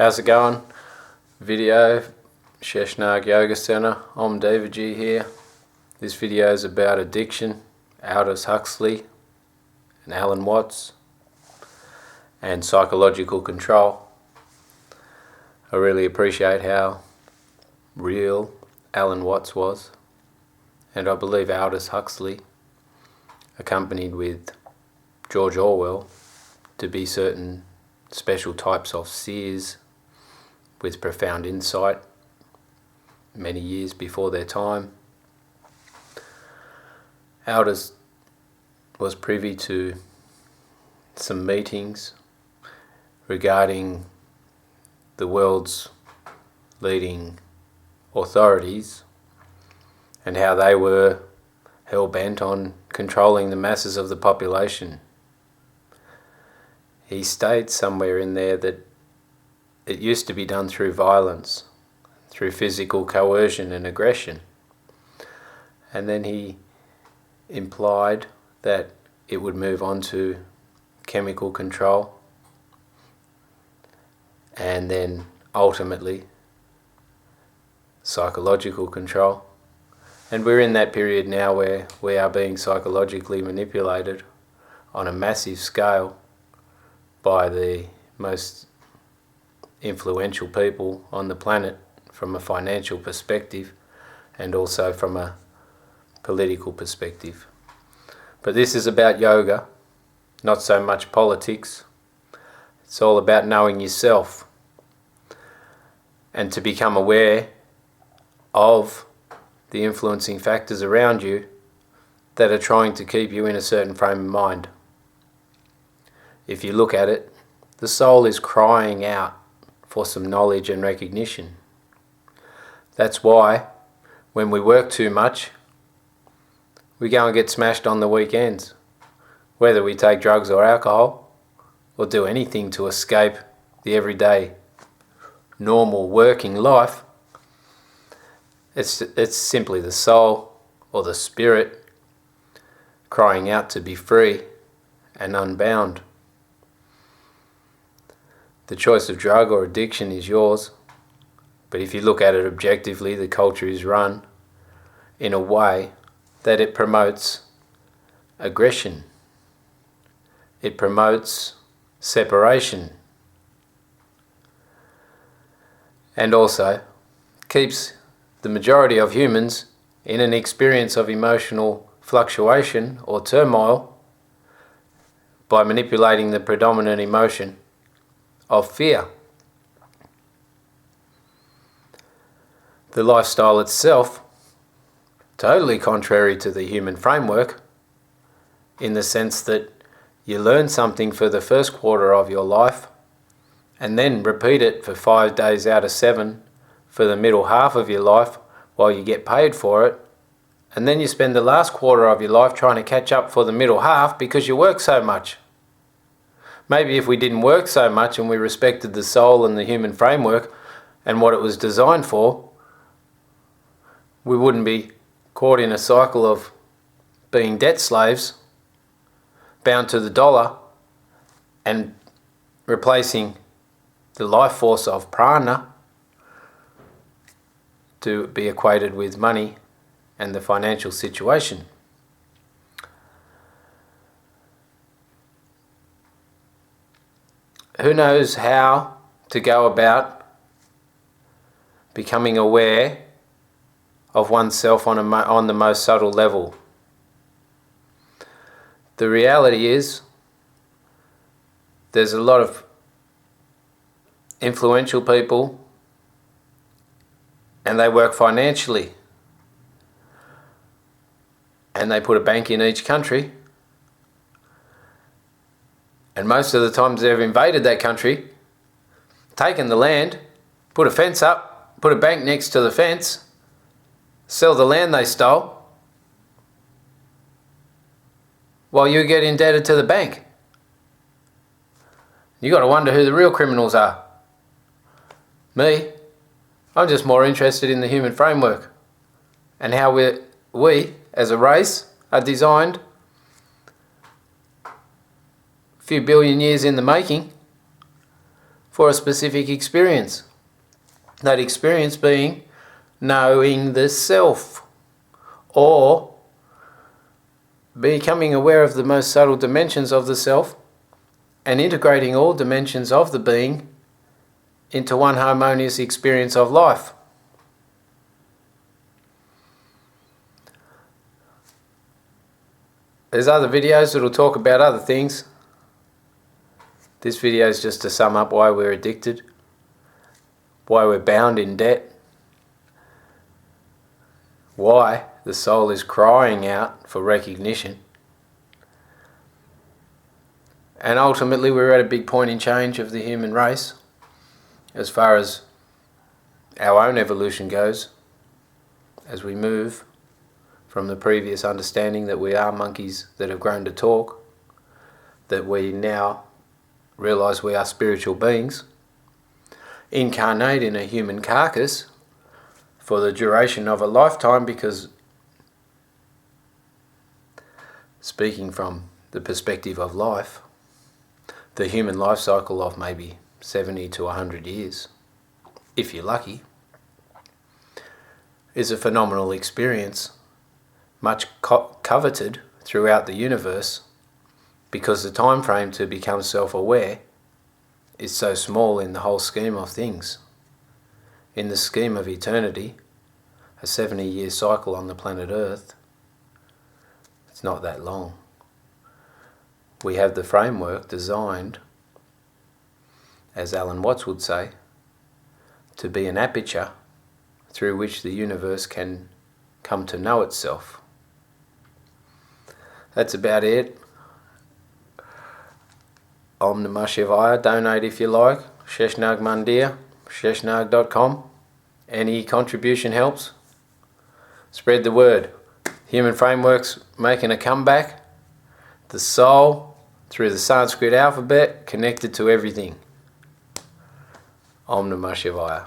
How's it going? Video, Sheshnag Yoga Center, Omji here. This video is about addiction, Aldous Huxley and Alan Watts, and psychological control. I really appreciate how real Alan Watts was, and I believe Aldous Huxley, accompanied with George Orwell, to be certain special types of seers with profound insight many years before their time. Aldous was privy to some meetings regarding the world's leading authorities and how they were hell-bent on controlling the masses of the population. He states somewhere in there that it used to be done through violence, through physical coercion and aggression. And then he implied that it would move on to chemical control and then ultimately psychological control. And we're in that period now where we are being psychologically manipulated on a massive scale by the most influential people on the planet from a financial perspective and also from a political perspective. But this is about yoga, not so much politics. It's all about knowing yourself and to become aware of the influencing factors around you that are trying to keep you in a certain frame of mind. If you look at it, the soul is crying out for some knowledge and recognition. That's why when we work too much, we go and get smashed on the weekends. Whether we take drugs or alcohol or do anything to escape the everyday normal working life, it's simply the soul or the spirit crying out to be free and unbound. The choice of drug or addiction is yours, but if you look at it objectively, the culture is run in a way that it promotes aggression. It promotes separation, and also keeps the majority of humans in an experience of emotional fluctuation or turmoil by manipulating the predominant emotion of fear. The lifestyle itself, totally contrary to the human framework, in the sense that you learn something for the first quarter of your life and then repeat it for 5 days out of 7 for the middle half of your life while you get paid for it, and then you spend the last quarter of your life trying to catch up for the middle half because you work so much. Maybe if we didn't work so much and we respected the soul and the human framework and what it was designed for, we wouldn't be caught in a cycle of being debt slaves, bound to the dollar, and replacing the life force of prana to be equated with money and the financial situation. Who knows how to go about becoming aware of oneself on the most subtle level? The reality is there's a lot of influential people and they work financially and they put a bank in each country, and most of the times they've invaded that country, taken the land, put a fence up, put a bank next to the fence, sell the land they stole, while you get indebted to the bank. You got to wonder who the real criminals are. Me, I'm just more interested in the human framework and how we as a race are designed few billion years in the making for a specific experience. That experience being knowing the self, or becoming aware of the most subtle dimensions of the self and integrating all dimensions of the being into one harmonious experience of life. There's other videos that will talk about other things. This video is just to sum up why we're addicted, why we're bound in debt, why the soul is crying out for recognition. And ultimately we're at a big point in change of the human race as far as our own evolution goes, as we move from the previous understanding that we are monkeys that have grown to talk, that we now realize we are spiritual beings, incarnate in a human carcass for the duration of a lifetime, because speaking from the perspective of life, the human life cycle of maybe 70 to 100 years, if you're lucky, is a phenomenal experience, much coveted throughout the universe, because the time frame to become self-aware is so small in the whole scheme of things. In the scheme of eternity, a 70-year cycle on the planet Earth, it's not that long. We have the framework designed, as Alan Watts would say, to be an aperture through which the universe can come to know itself. That's about it. Om Namah Shivaya. Donate if you like. Sheshnag Mandir, sheshnag.com. Any contribution helps. Spread the word. Human framework's making a comeback. The soul, through the Sanskrit alphabet, connected to everything. Om Namah Shivaya.